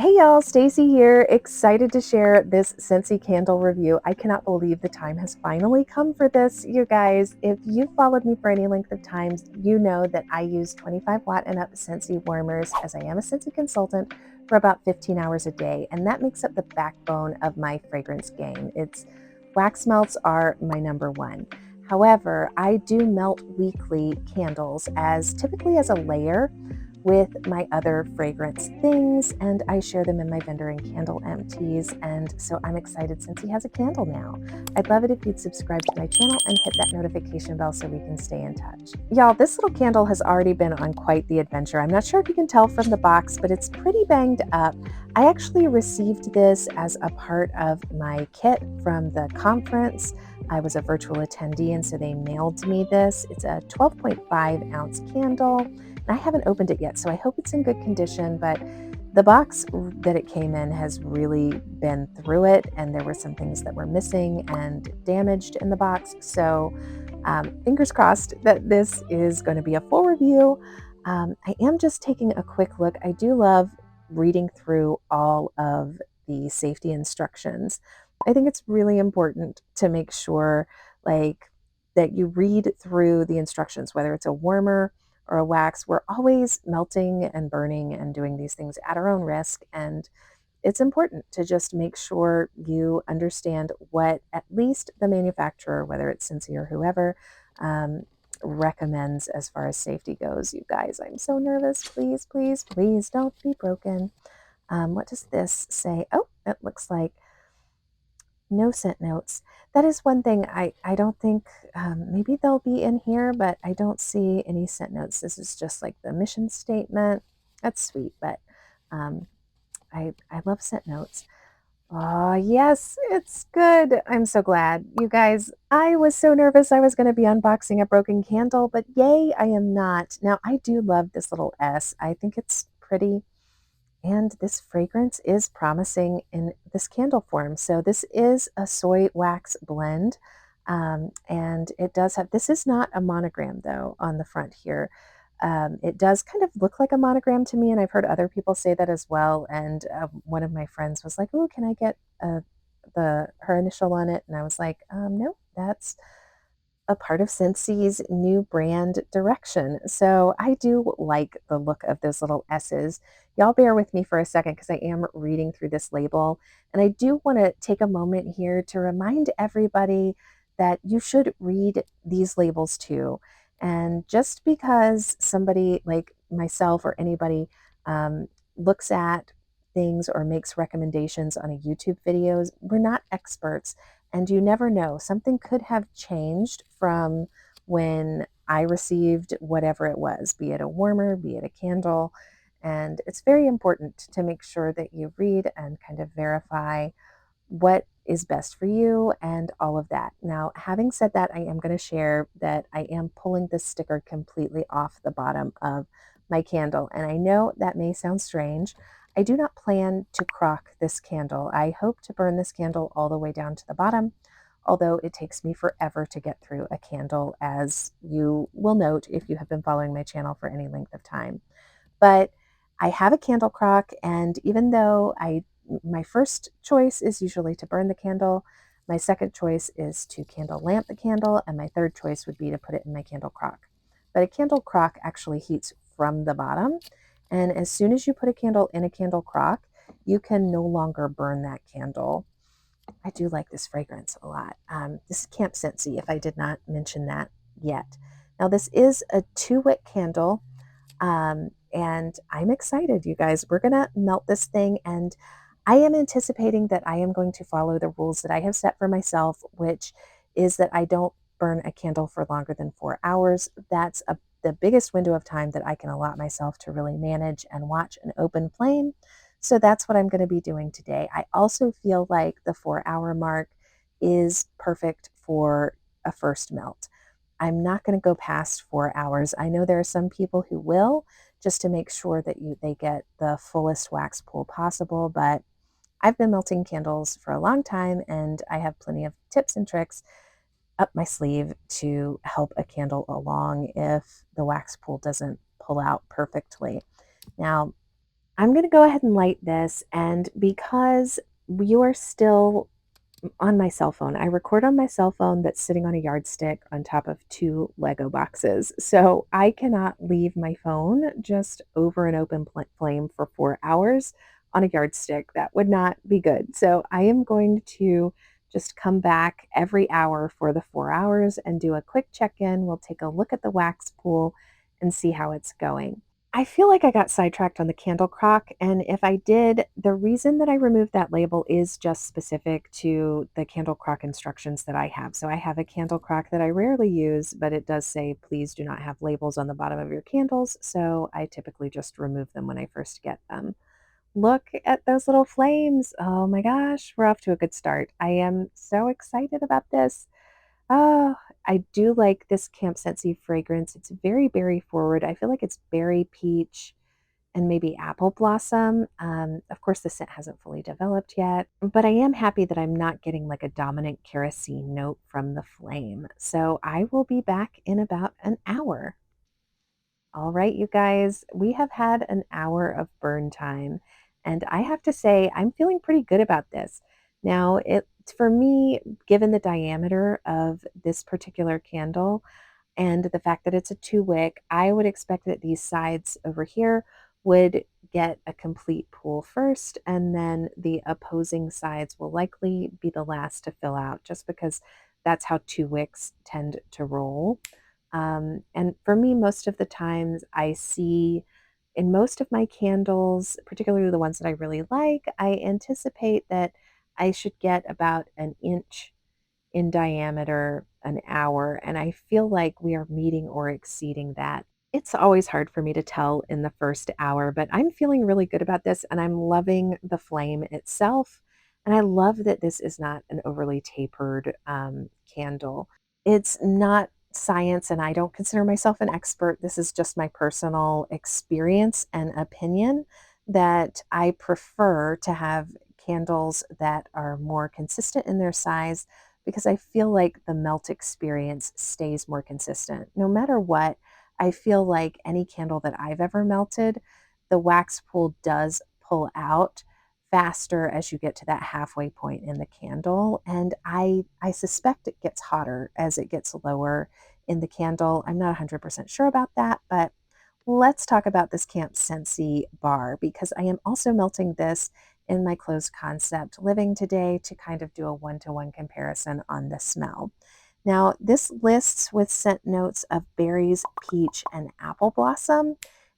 Hey y'all, Stacy here, excited to share this Scentsy candle review. I cannot believe the time has finally come for this, you guys. If you've followed me for any length of time, you know that I use 25 watt and up Scentsy warmers, as I am a Scentsy consultant, for about 15 hours a day, and that makes up the backbone of my fragrance game. It's wax melts are my number one. However, I do melt weekly candles as typically as a layer with my other fragrance things, and I share them in my vendor and candle empties. And so I'm excited since he has a candle now. I'd love it if you'd subscribe to my channel and hit that notification bell so we can stay in touch. Y'all, this little candle has already been on quite the adventure. I'm not sure if you can tell from the box, but it's pretty banged up. I actually received this as a part of my kit from the conference. I was a virtual attendee, and so they mailed me this. It's a 12.5 ounce candle. I haven't opened it yet, so I hope it's in good condition, but the box that it came in has really been through it, and there were some things that were missing and damaged in the box. So fingers crossed that this is going to be a full review. I am just taking a quick look. I do love reading through all of the safety instructions. I think it's really important to make sure that you read through the instructions, whether it's a warmer or a wax. We're always melting and burning and doing these things at our own risk. And it's important to just make sure you understand what at least the manufacturer, whether it's Scentsy or whoever, um, recommends as far as safety goes. You guys, I'm so nervous. Please, please, please don't be broken. What does this say? Oh, it looks like no scent notes. That is one thing I don't think, maybe they'll be in here, but I don't see any scent notes. This is just like the mission statement. That's sweet, but um, I love scent notes. Oh, yes, it's good. I'm so glad. You guys, I was so nervous I was going to be unboxing a broken candle, but yay, I am not. Now, I do love this little S. I think it's pretty. And this fragrance is promising in this candle form. So this is a soy wax blend. And it does have, this is not a monogram though on the front here. It does kind of look like a monogram to me, and I've heard other people say that as well. And one of my friends was like, "Oh, can I get her initial on it?" And I was like, "No, that's a part of Scentsy's new brand direction." So I do like the look of those little S's. Y'all bear with me for a second because I am reading through this label. And I do want to take a moment here to remind everybody that you should read these labels too. And just because somebody like myself or anybody looks at things or makes recommendations on a YouTube videos, we're not experts, and you never know. Something could have changed from when I received whatever it was, be it a warmer, be it a candle. And it's very important to make sure that you read and kind of verify what is best for you and all of that. Now, having said that, I am going to share that I am pulling this sticker completely off the bottom of my candle. And I know that may sound strange. I do not plan to crock this candle. I hope to burn this candle all the way down to the bottom, although it takes me forever to get through a candle, as you will note if you have been following my channel for any length of time. But I have a candle crock, and even though my first choice is usually to burn the candle, my second choice is to candle lamp the candle, and my third choice would be to put it in my candle crock. But a candle crock actually heats from the bottom, and as soon as you put a candle in a candle crock, you can no longer burn that candle. I do like this fragrance a lot. This is Camp Scentsy, if I did not mention that yet. Now, this is a 2-wick candle, and I'm excited, you guys. We're going to melt this thing, and I am anticipating that I am going to follow the rules that I have set for myself, which is that I don't burn a candle for longer than 4 hours. That's the biggest window of time that I can allot myself to really manage and watch an open flame. So that's what I'm going to be doing today. I also feel like the 4-hour mark is perfect for a first melt. I'm not going to go past 4 hours. I know there are some people who will, just to make sure that they get the fullest wax pull possible, but I've been melting candles for a long time, and I have plenty of tips and tricks up my sleeve to help a candle along if the wax pull doesn't pull out perfectly. Now, I'm going to go ahead and light this, and because you are still on my cell phone. I record on my cell phone that's sitting on a yardstick on top of two Lego boxes. So I cannot leave my phone just over an open flame for 4 hours on a yardstick. That would not be good. So I am going to just come back every hour for the 4 hours and do a quick check in. We'll take a look at the wax pool and see how it's going. I feel like I got sidetracked on the candle crock, and if I did, the reason that I removed that label is just specific to the candle crock instructions that I have. So I have a candle crock that I rarely use, but it does say please do not have labels on the bottom of your candles, so I typically just remove them when I first get them. Look at those little flames. Oh my gosh, we're off to a good start. I am so excited about this. Oh, I do like this Camp Scentsy fragrance. It's very berry forward. I feel like it's berry peach and maybe apple blossom. Of course, the scent hasn't fully developed yet, but I am happy that I'm not getting like a dominant kerosene note from the flame. So I will be back in about an hour. All right, you guys, we have had an hour of burn time, and I have to say, I'm feeling pretty good about this. Now, it for me, given the diameter of this particular candle, and the fact that it's a 2 wick, I would expect that these sides over here would get a complete pool first, and then the opposing sides will likely be the last to fill out, just because that's how 2 wicks tend to roll. And for me, most of the times I see in most of my candles, particularly the ones that I really like, I anticipate that I should get about an inch in diameter an hour, and I feel like we are meeting or exceeding that. It's always hard for me to tell in the first hour, but I'm feeling really good about this, and I'm loving the flame itself. And I love that this is not an overly tapered candle. It's not science, and I don't consider myself an expert. This is just my personal experience and opinion that I prefer to have candles that are more consistent in their size because I feel like the melt experience stays more consistent. No matter what, I feel like any candle that I've ever melted, the wax pool does pull out faster as you get to that halfway point in the candle. And I suspect it gets hotter as it gets lower in the candle. I'm not 100% sure about that, but let's talk about this Camp Scentsy bar because I am also melting this in my closed concept living today to kind of do a one-to-one comparison on the smell. Now, this lists with scent notes of berries, peach, and apple blossom,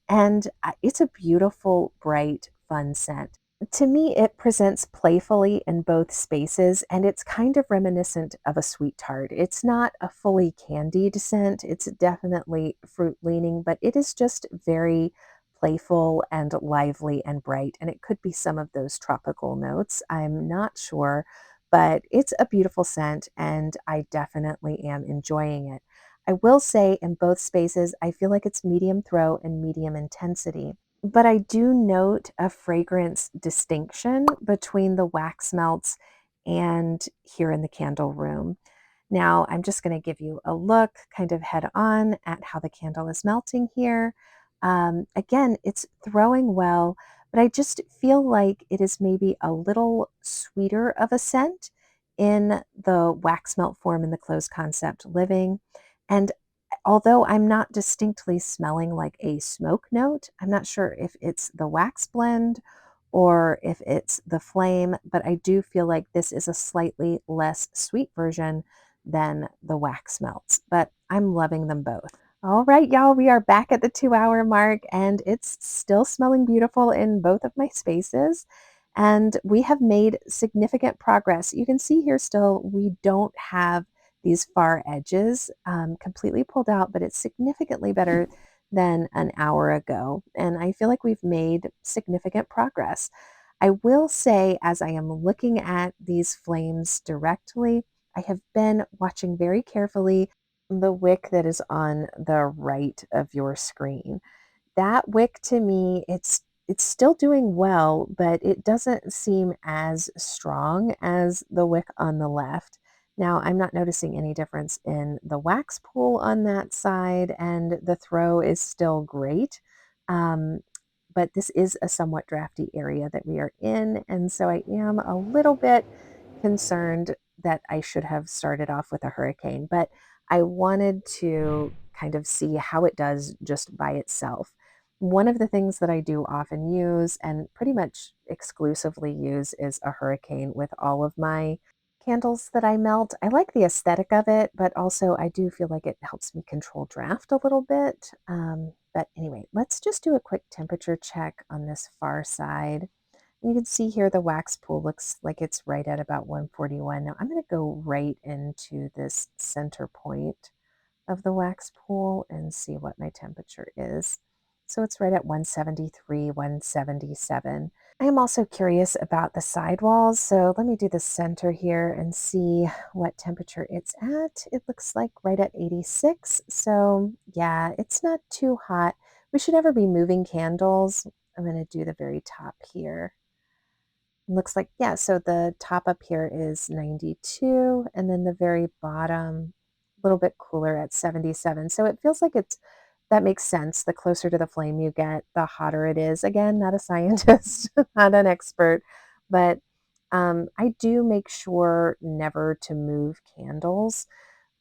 and it's a beautiful, bright, fun scent. To me, it presents playfully in both spaces, and it's kind of reminiscent of a sweet tart. It's not a fully candied scent, it's definitely fruit leaning, but it is just very playful and lively and bright. And it could be some of those tropical notes. I'm not sure, but it's a beautiful scent, and I definitely am enjoying it. I will say in both spaces, I feel like it's medium throw and medium intensity. But I do note a fragrance distinction between the wax melts and here in the candle room. Now, I'm just going to give you a look kind of head on at how the candle is melting here. Again, it's throwing well, but I just feel like it is maybe a little sweeter of a scent in the wax melt form in the closed concept living. And although I'm not distinctly smelling like a smoke note, I'm not sure if it's the wax blend or if it's the flame, but I do feel like this is a slightly less sweet version than the wax melts, but I'm loving them both. All right, y'all, we are back at the 2 hour mark and it's still smelling beautiful in both of my spaces. And we have made significant progress. You can see here still, we don't have these far edges completely pulled out, but it's significantly better than an hour ago. And I feel like we've made significant progress. I will say, as I am looking at these flames directly, I have been watching very carefully the wick that is on the right of your screen. That wick to me, it's still doing well, but it doesn't seem as strong as the wick on the left. Now, I'm not noticing any difference in the wax pool on that side, and the throw is still great. Um, but this is a somewhat drafty area that we are in. And so I am a little bit concerned that I should have started off with a hurricane, but I wanted to kind of see how it does just by itself. One of the things that I do often use and pretty much exclusively use is a hurricane with all of my candles that I melt. I like the aesthetic of it, but also I do feel like it helps me control draft a little bit. But anyway, let's just do a quick temperature check on this far side. You can see here the wax pool looks like it's right at about 141. Now I'm going to go right into this center point of the wax pool and see what my temperature is. So it's right at 173, 177. I am also curious about the sidewalls, so let me do the center here and see what temperature it's at. It looks like right at 86, so yeah, it's not too hot. We should never be moving candles. I'm going to do the very top here. Looks like, yeah, so the top up here is 92, and then the very bottom, a little bit cooler at 77. So it feels like that makes sense. The closer to the flame you get, the hotter it is. Again, not a scientist, not an expert, but I do make sure never to move candles.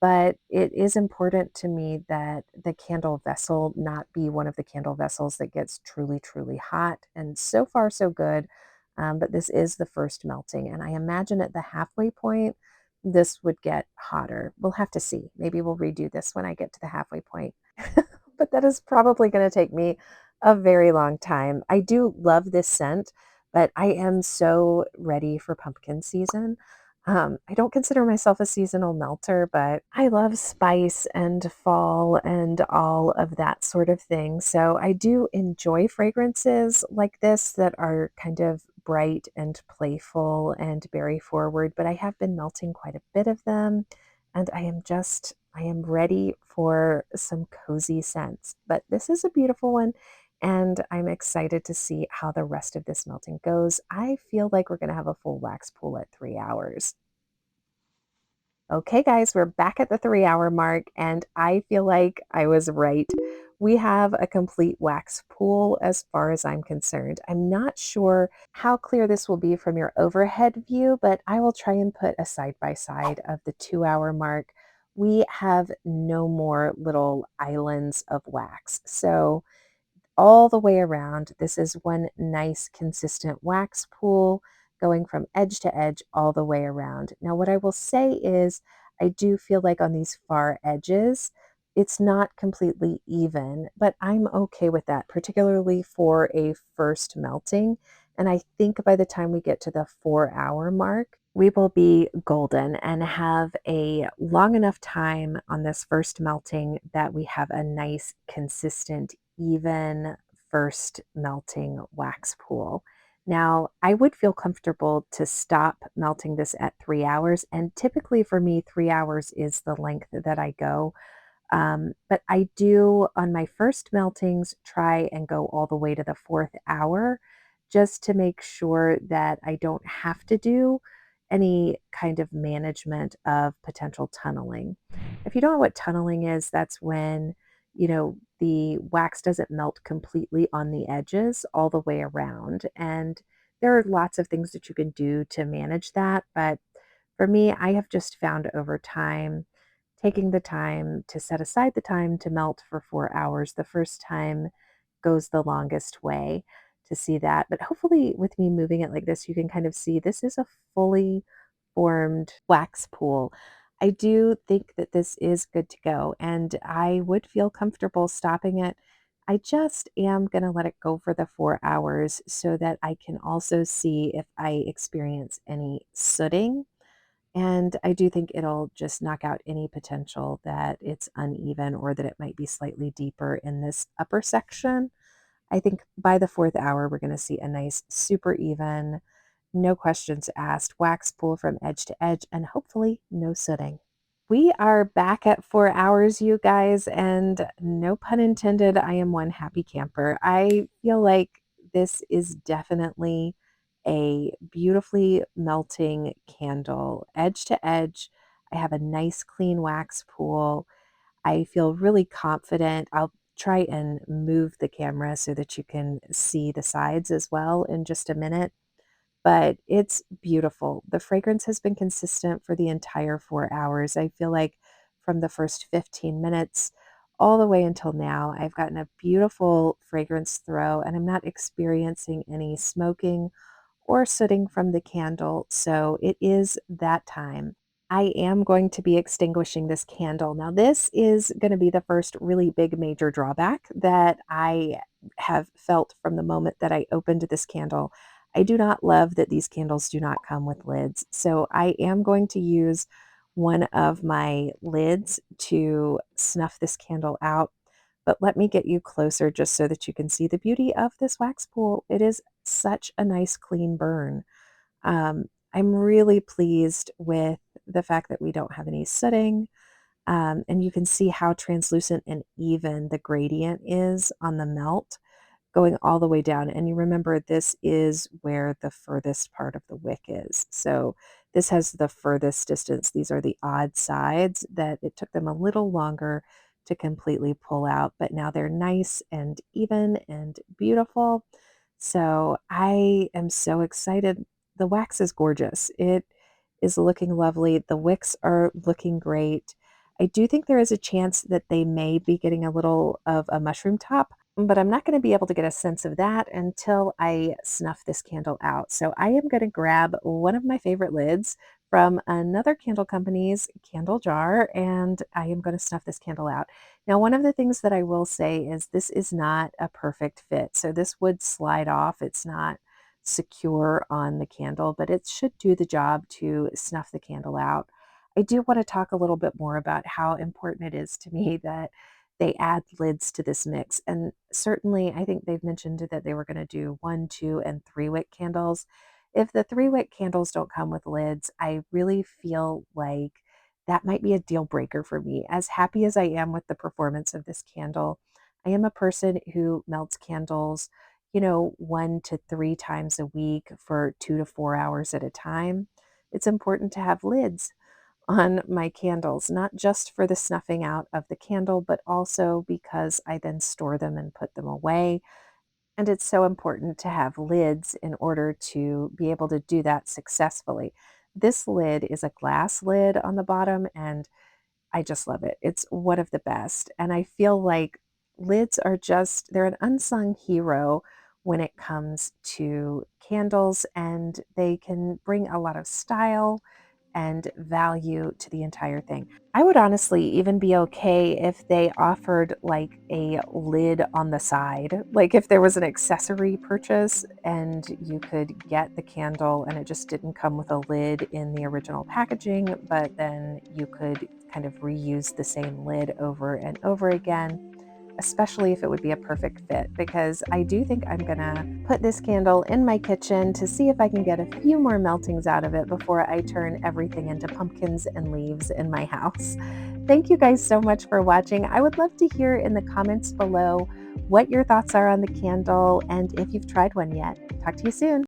But it is important to me that the candle vessel not be one of the candle vessels that gets truly, truly hot. And so far, so good. But this is the first melting. And I imagine at the halfway point, this would get hotter. We'll have to see. Maybe we'll redo this when I get to the halfway point. But that is probably going to take me a very long time. I do love this scent, but I am so ready for pumpkin season. I don't consider myself a seasonal melter, but I love spice and fall and all of that sort of thing. So I do enjoy fragrances like this that are kind of bright and playful and berry forward, but I have been melting quite a bit of them. And I am ready for some cozy scents. But this is a beautiful one. And I'm excited to see how the rest of this melting goes. I feel like we're going to have a full wax pool at 3 hours. Okay, guys, we're back at the 3 hour mark, and I feel like I was right. We have a complete wax pool as far as I'm concerned. I'm not sure how clear this will be from your overhead view, but I will try and put a side by side of the 2 hour mark. We have no more little islands of wax. So all the way around. This is one nice consistent wax pool going from edge to edge all the way around. Now, what I will say is I do feel like on these far edges, it's not completely even, but I'm okay with that, particularly for a first melting. And I think by the time we get to the 4 hour mark, we will be golden and have a long enough time on this first melting that we have a nice, consistent, even first melting wax pool. Now, I would feel comfortable to stop melting this at 3 hours. And typically for me, 3 hours is the length that I go. But I do, on my first meltings, try and go all the way to the 4th hour just to make sure that I don't have to do any kind of management of potential tunneling. If you don't know what tunneling is, that's when, the wax doesn't melt completely on the edges all the way around. And there are lots of things that you can do to manage that. But for me, I have just found over time, taking the time to set aside the time to melt for 4 hours the first time goes the longest way to see that. But hopefully, with me moving it like this, you can kind of see this is a fully formed wax pool. I do think that this is good to go, and I would feel comfortable stopping it. I just am going to let it go for the 4 hours so that I can also see if I experience any sooting, and I do think it'll just knock out any potential that it's uneven or that it might be slightly deeper in this upper section. I think by the 4th hour, we're going to see a nice, super even, no questions asked wax pool from edge to edge, and hopefully no sooting. We are back at 4 hours, you guys, and no pun intended, I am one happy camper. I feel like this is definitely a beautifully melting candle, edge to edge. I have a nice clean wax pool. I feel really confident. try and move the camera so that you can see the sides as well in just a minute, but it's beautiful. The fragrance has been consistent for the entire 4 hours. I feel like from the first 15 minutes all the way until now, I've gotten a beautiful fragrance throw, and I'm not experiencing any smoking or sooting from the candle, so it is that time. I am going to be extinguishing this candle. Now, this is going to be the first really big major drawback that I have felt from the moment that I opened this candle. I do not love that these candles do not come with lids. So I am going to use one of my lids to snuff this candle out. But let me get you closer just so that you can see the beauty of this wax pool. It is such a nice clean burn. I'm really pleased with the fact that we don't have any sooting, and you can see how translucent and even the gradient is on the melt going all the way down. And you remember this is where the furthest part of the wick is. So this has the furthest distance. These are the odd sides that it took them a little longer to completely pull out, but now they're nice and even and beautiful. So I am so excited. The wax is gorgeous. It is looking lovely. The wicks are looking great. I do think there is a chance that they may be getting a little of a mushroom top, but I'm not going to be able to get a sense of that until I snuff this candle out. So I am going to grab one of my favorite lids from another candle company's candle jar, and I am going to snuff this candle out. Now, one of the things that I will say is this is not a perfect fit. So this would slide off. It's not secure on the candle, but it should do the job to snuff the candle out. I do want to talk a little bit more about how important it is to me that they add lids to this mix. And certainly, I think they've mentioned that they were going to do 1, 2, and 3 wick candles. If the 3 wick candles don't come with lids, I really feel like that might be a deal breaker for me. As happy as I am with the performance of this candle, I am a person who melts candles, 1 to 3 times a week for 2 to 4 hours at a time. It's important to have lids on my candles, not just for the snuffing out of the candle, but also because I then store them and put them away. And it's so important to have lids in order to be able to do that successfully. This lid is a glass lid on the bottom, and I just love it. It's one of the best. And I feel like lids are they're an unsung hero when it comes to candles, and they can bring a lot of style and value to the entire thing. I would honestly even be okay if they offered like a lid on the side, like if there was an accessory purchase and you could get the candle and it just didn't come with a lid in the original packaging, but then you could kind of reuse the same lid over and over again, especially if it would be a perfect fit, because I do think I'm gonna put this candle in my kitchen to see if I can get a few more meltings out of it before I turn everything into pumpkins and leaves in my house. Thank you guys so much for watching. I would love to hear in the comments below what your thoughts are on the candle and if you've tried one yet. Talk to you soon.